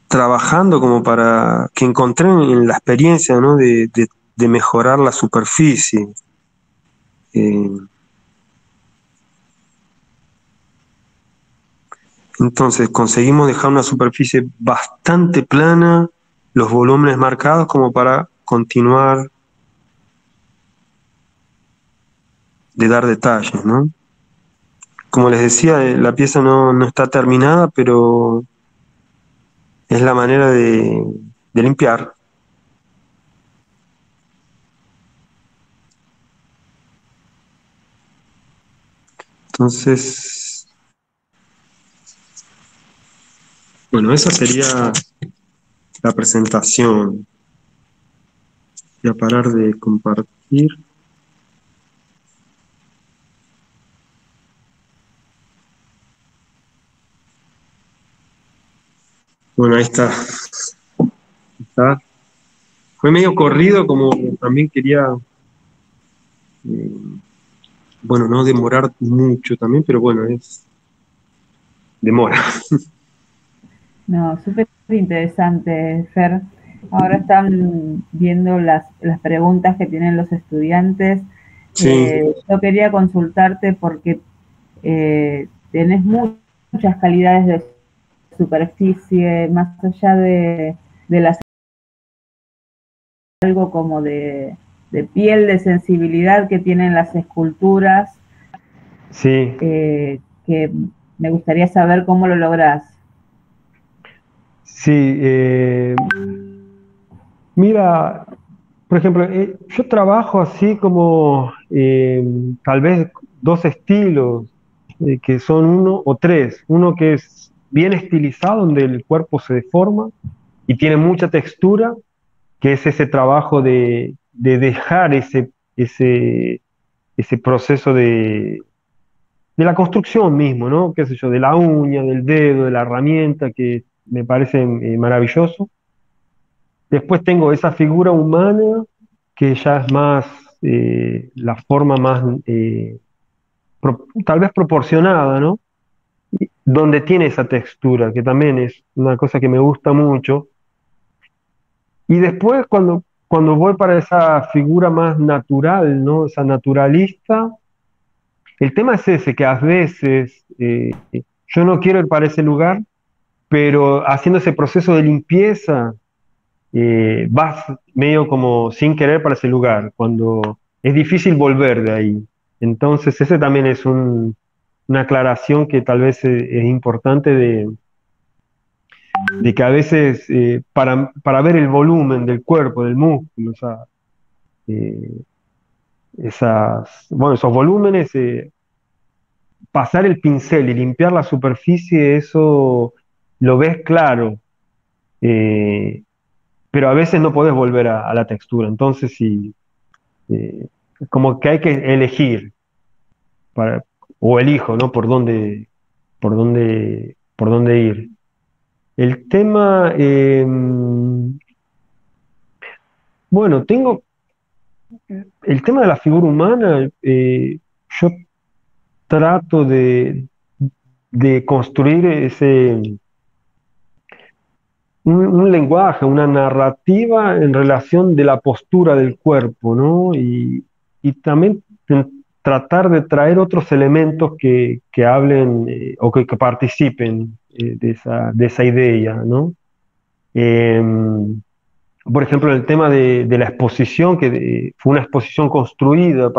trabajando como para que encontré en la experiencia, ¿no? De mejorar la superficie. Eh, entonces conseguimos dejar una superficie bastante plana, los volúmenes marcados como para continuar de dar detalles, ¿no? Como les decía, la pieza no está terminada, pero es la manera de limpiar. Entonces, bueno, esa sería la presentación. Voy a parar de compartir. Bueno, ahí está. Está. Fue medio corrido, como también quería, eh, bueno, no demorar mucho también, pero bueno, es demora. No, súper interesante, Fer. Ahora están viendo las preguntas que tienen los estudiantes. Sí, Yo quería consultarte porque tenés muchas calidades de superficie, más allá de las algo como de piel, de sensibilidad que tienen las esculturas, sí, que me gustaría saber cómo lo lográs. sí. Mira, por ejemplo, yo trabajo así como tal vez dos estilos, que son uno o tres. Uno que es bien estilizado, donde el cuerpo se deforma y tiene mucha textura, que es ese trabajo de dejar ese proceso de la construcción mismo, ¿no? Qué sé yo, de la uña, del dedo, de la herramienta, que me parece maravilloso. Después tengo esa figura humana, que ya es más la forma más tal vez proporcionada, ¿no? Donde tiene esa textura, que también es una cosa que me gusta mucho. Y después cuando voy para esa figura más natural, ¿no? Esa naturalista, el tema es ese, que a veces yo no quiero ir para ese lugar, pero haciendo ese proceso de limpieza, vas medio como sin querer para ese lugar, cuando es difícil volver de ahí. Entonces, ese también es una aclaración que tal vez es importante de que a veces para ver el volumen del cuerpo, del músculo, o sea, eh, bueno, esos volúmenes, pasar el pincel y limpiar la superficie, eso lo ves claro, eh, pero a veces no podés volver a la textura. Entonces, sí, eh, como que hay que elegir, para, o elijo, ¿no? Por dónde ir. El tema, bueno, el tema de la figura humana, yo trato de construir un lenguaje, una narrativa en relación de la postura del cuerpo, ¿no? Y también tratar de traer otros elementos que hablen o que participen de esa idea, ¿no? Por ejemplo, el tema de la exposición, que fue una exposición construida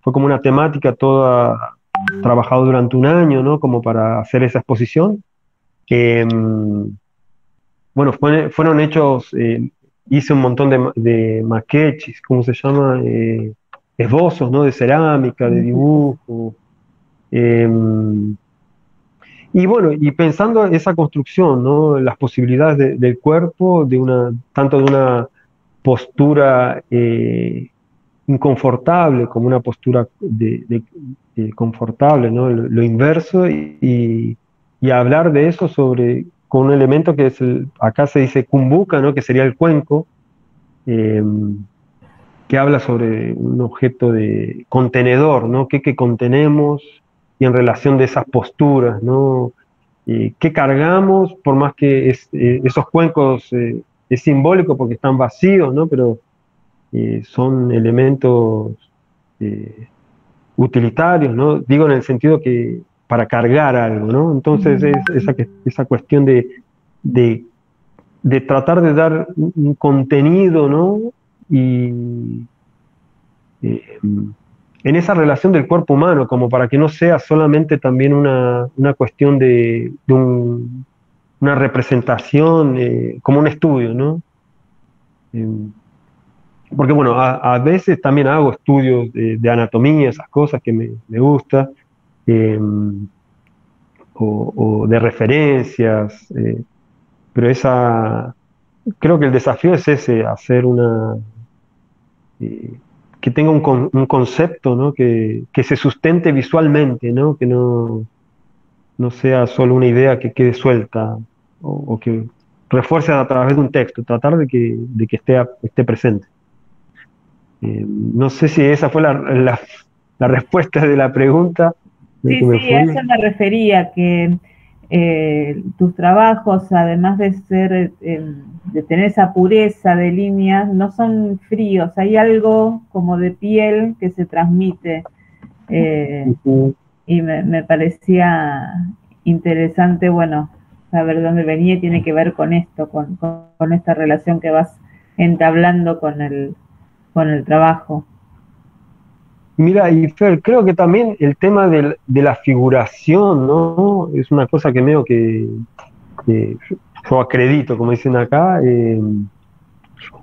fue como una temática toda trabajado durante un año, ¿no? Como para hacer esa exposición. Eh, bueno, fueron hechos, hice un montón de maquetes, ¿cómo se llama? Esbozos, ¿no? De cerámica, de dibujo. eh, y bueno, y pensando en esa construcción, ¿no? Las posibilidades del cuerpo, tanto de una postura inconfortable como una postura confortable, ¿no? Lo inverso, y hablar de eso con un elemento que acá se dice cumbuca, ¿no? Que sería el cuenco, eh, que habla sobre un objeto de contenedor, ¿no? ¿Qué contenemos? Y en relación de esas posturas, ¿no? ¿Qué cargamos? Por más que esos cuencos es simbólico porque están vacíos, ¿no? Pero son elementos utilitarios, ¿no? Digo en el sentido que para cargar algo, ¿no? Entonces esa cuestión de, de tratar de dar un contenido, ¿no? Y en esa relación del cuerpo humano, como para que no sea solamente también una cuestión una representación, como un estudio, ¿no? Eh, Porque bueno, a veces también hago estudios de anatomía, esas cosas que me gusta, eh, o de referencias, pero creo que el desafío es ese, hacer eh, que tenga un concepto, ¿no? Que se sustente visualmente, ¿no? Que no sea solo una idea que quede suelta o que refuerce a través de un texto, tratar de que esté presente. No sé si esa fue la respuesta de la pregunta de Sí, que me sí, a fui. eso me refería, que tus trabajos, además de ser, de tener esa pureza de líneas, no son fríos, hay algo como de piel que se transmite, Ujú. y me parecía interesante, bueno, saber dónde venía, y tiene que ver con esto, con esta relación que vas entablando con el trabajo. Mira, y Fer, creo que también el tema de la figuración, ¿no? Es una cosa que veo que yo acredito, como dicen acá.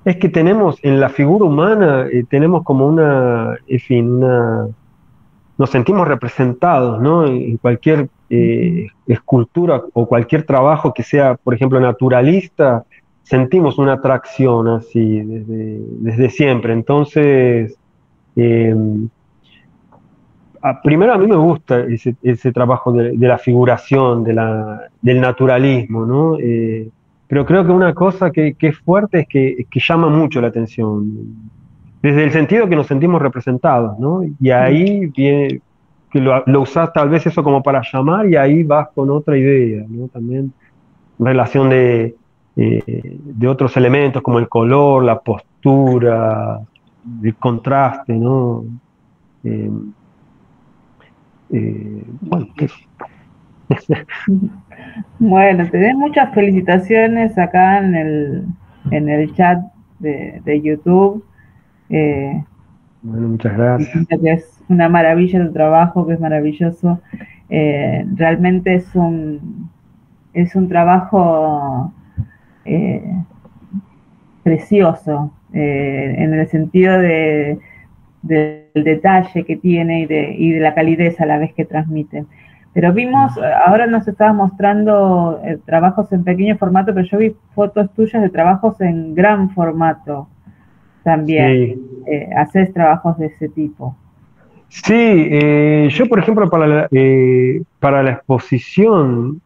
Es que tenemos en la figura humana, tenemos como en fin, nos sentimos representados, ¿no? En cualquier escultura o cualquier trabajo que sea, por ejemplo, naturalista, sentimos una atracción así desde siempre. Entonces, eh, primero a mí me gusta ese trabajo de la figuración, del naturalismo, ¿no? Pero creo que una cosa que es fuerte es que llama mucho la atención, desde el sentido que nos sentimos representados, ¿no? Y Sí. ahí viene, que lo usás tal vez eso como para llamar, y ahí vas con otra idea, ¿no? También en relación de otros elementos como el color, la postura, el contraste, ¿no? Eh, bueno, eso. Bueno, te doy muchas felicitaciones acá en el chat de YouTube. Eh, Bueno, muchas gracias. que es una maravilla tu trabajo, que es maravilloso. Realmente es un trabajo eh, precioso, en el sentido del detalle que tiene y de la calidez a la vez que transmite. Pero vimos, ahora nos estabas mostrando trabajos en pequeño formato, pero yo vi fotos tuyas de trabajos en gran formato también. Sí, Haces trabajos de ese tipo. sí, yo por ejemplo para la exposición,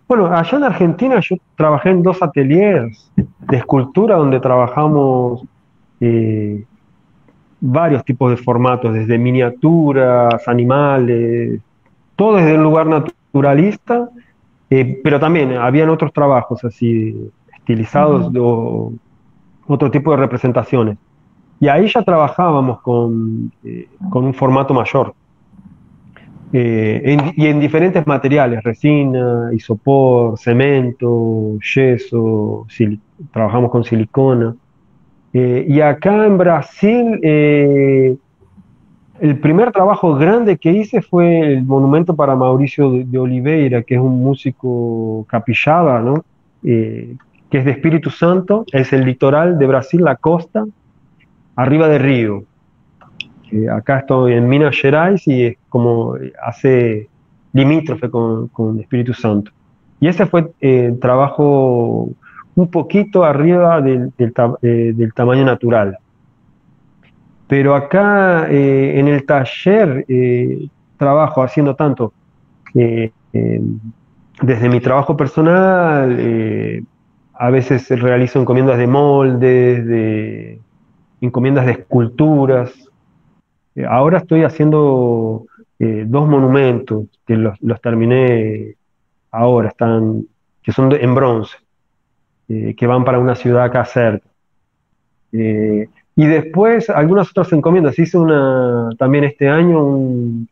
bueno, allá en Argentina yo trabajé en dos ateliers de escultura donde trabajamos eh, varios tipos de formatos, desde miniaturas, animales, todo desde un lugar naturalista, pero también habían otros trabajos así estilizados o otro tipo de representaciones. Y ahí ya trabajábamos con un formato mayor. Y en diferentes materiales, resina, isopor, cemento, yeso, trabajamos con silicona. Y acá en Brasil, el primer trabajo grande que hice fue el monumento para Mauricio de Oliveira, que es un músico capixaba, ¿no? Que es de Espíritu Santo, es el litoral de Brasil, la costa, arriba de Río. Acá estoy en Minas Gerais y es como hace limítrofe con Espíritu Santo. Y ese fue el trabajo un poquito arriba del tamaño natural. Pero acá en el taller trabajo haciendo tanto desde mi trabajo personal, a veces realizo encomiendas de moldes, encomiendas de esculturas. Ahora estoy haciendo dos monumentos que los terminé ahora, que son en bronce, que van para una ciudad acá cerca. Y después algunas otras encomiendas. Hice también este año,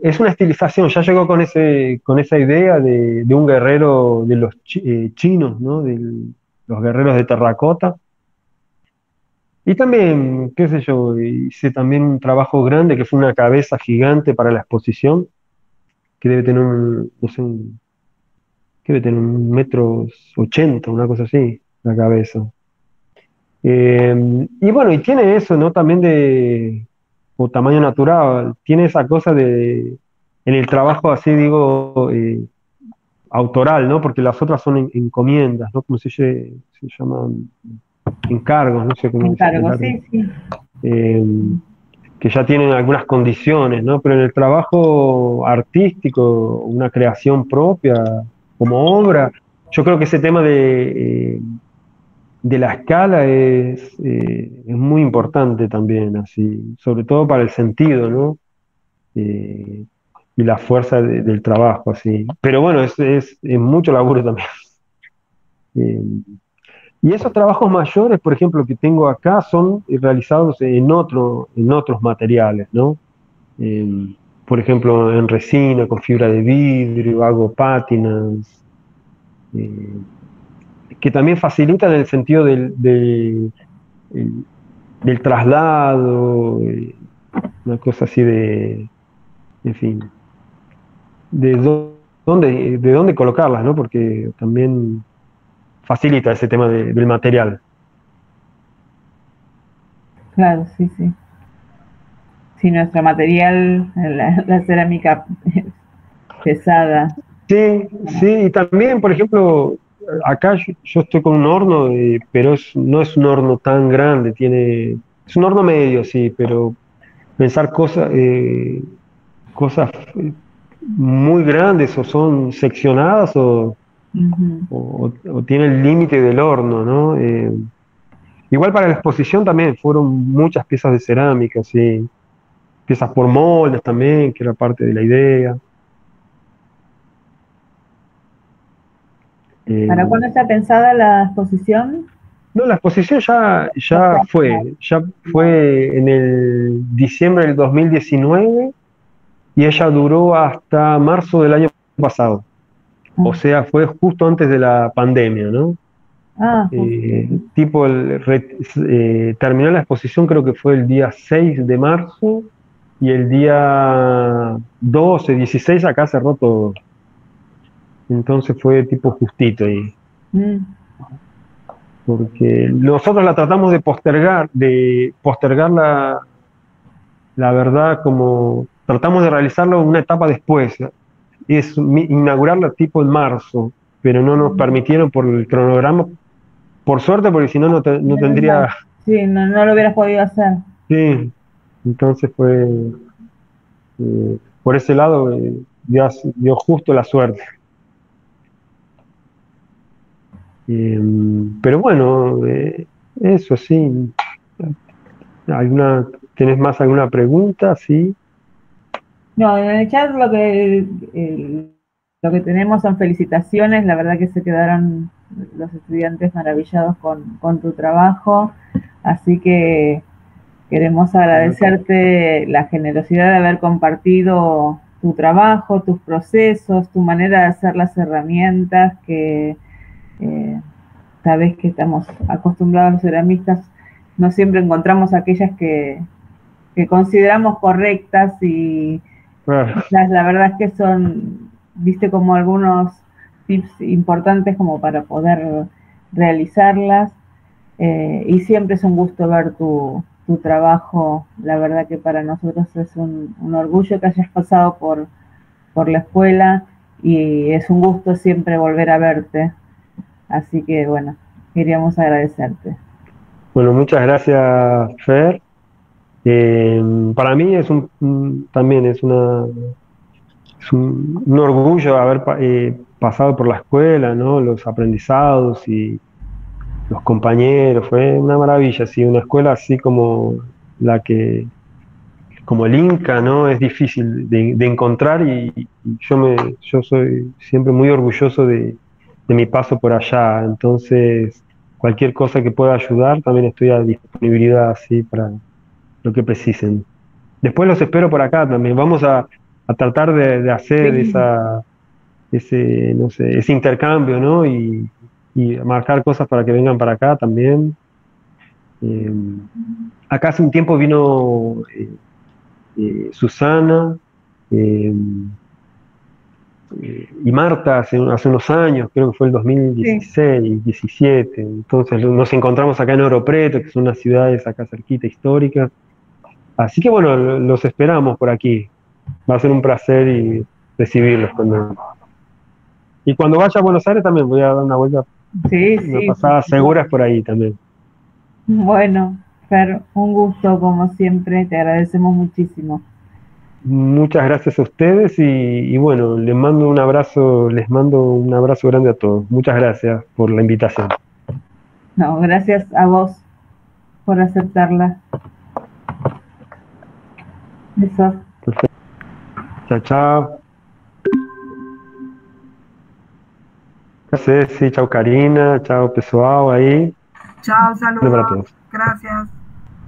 es una estilización, ya llegó con esa idea de un guerrero de los chinos, ¿no? Los guerreros de terracota. Y también, qué sé yo, hice también un trabajo grande que fue una cabeza gigante para la exposición, que debe tener no sé, que debe tener 1,80 m, una cosa así, la cabeza. Y bueno, y tiene eso, ¿no? También o tamaño natural, tiene esa cosa en el trabajo así, digo, autoral, ¿no? Porque las otras son encomiendas, ¿no? Como se llaman encargos, no sé cómo decir, Encargo, sí, sí. eh, que ya tienen algunas condiciones, ¿no? Pero en el trabajo artístico, una creación propia, como obra, yo creo que ese tema de la escala es muy importante también, así, sobre todo para el sentido, ¿no? Eh, y la fuerza del trabajo, así. Pero bueno, es mucho laburo también. Eh, y esos trabajos mayores, por ejemplo, que tengo acá, son realizados en otros materiales, ¿no? Por ejemplo, en resina, con fibra de vidrio, hago pátinas, eh, que también facilitan el sentido el- del traslado, una cosa así en fin, de dónde colocarlas, ¿no? Porque también facilita ese tema del material. Claro, sí, sí. Sí, nuestro material, la cerámica pesada. Sí, sí, y también, por ejemplo, acá yo estoy con un horno, pero no es un horno tan grande, es un horno medio, sí, pero pensar cosas muy grandes o son seccionadas Ujú. o tiene el límite del horno, ¿no? Igual para la exposición también fueron muchas piezas de cerámica, sí, piezas por moldes también, que era parte de la idea. ¿Para Eh, cuándo está pensada la exposición? no, la exposición Ya está. ya fue en el diciembre del 2019 y ella duró hasta marzo del año pasado. O sea, fue justo antes de la pandemia, ¿no? Justo. Tipo, terminó la exposición creo que fue el día 6 de marzo y el día 12, 16 acá cerró todo. Entonces fue tipo justito ahí. Mm, Porque nosotros la tratamos de postergar la verdad, como tratamos de realizarlo una etapa después, es inaugurarla tipo en marzo, pero no nos permitieron por el cronograma, por suerte, porque si no, no menos mal. tendría, Sí, no, no lo hubieras podido hacer. sí, entonces fue, por ese lado, dio justo la suerte. Pero bueno, eso sí, ¿alguna, ¿tenés más alguna pregunta? Sí. No, en el chat lo que tenemos son felicitaciones. La verdad que se quedaron los estudiantes maravillados con tu trabajo. Así que Queremos agradecerte la generosidad de haber compartido tu trabajo, tus procesos, tu manera de hacer las herramientas que sabes que estamos acostumbrados los ceramistas, no siempre encontramos aquellas que consideramos correctas y la verdad es que son, viste, como algunos tips importantes como para poder realizarlas. Y siempre es un gusto ver tu trabajo. La verdad que para nosotros es un orgullo que hayas pasado por la escuela y es un gusto siempre volver a verte. Así que bueno, queríamos agradecerte. Bueno, muchas gracias, Fer. Para mí es también es un orgullo haber pasado por la escuela, ¿no? Los aprendizados y los compañeros, fue una maravilla, sí, una escuela así como como el Inca, ¿no? Es difícil de encontrar y yo soy siempre muy orgulloso de mi paso por allá, entonces cualquier cosa que pueda ayudar, también estoy a disponibilidad así para lo que precisen. Después los espero por acá también, vamos a tratar de hacer Sí. no sé, ese intercambio, ¿no? Y marcar cosas para que vengan para acá también. Eh, Acá hace un tiempo vino Susana eh, y Marta hace unos años, creo que fue el Sí. 2016, 17. Entonces nos encontramos acá en Oro Preto, que son unas ciudades acá cerquita históricas. Así que bueno, los esperamos por aquí. Va a ser un placer y recibirlos y cuando vaya a Buenos Aires también voy a dar una vuelta, Sí, una sí, por pasada supuesto. seguras por ahí también. Bueno, Fer, un gusto como siempre, te agradecemos muchísimo. Muchas gracias a ustedes y bueno, les mando un abrazo grande a todos. Muchas gracias por la invitación. No, gracias a vos por aceptarla. Besos. Perfecto. Chao, chao. Ceci, chao Karina, chao Pessoal ahí. Chao, Para saludos. todos. Gracias.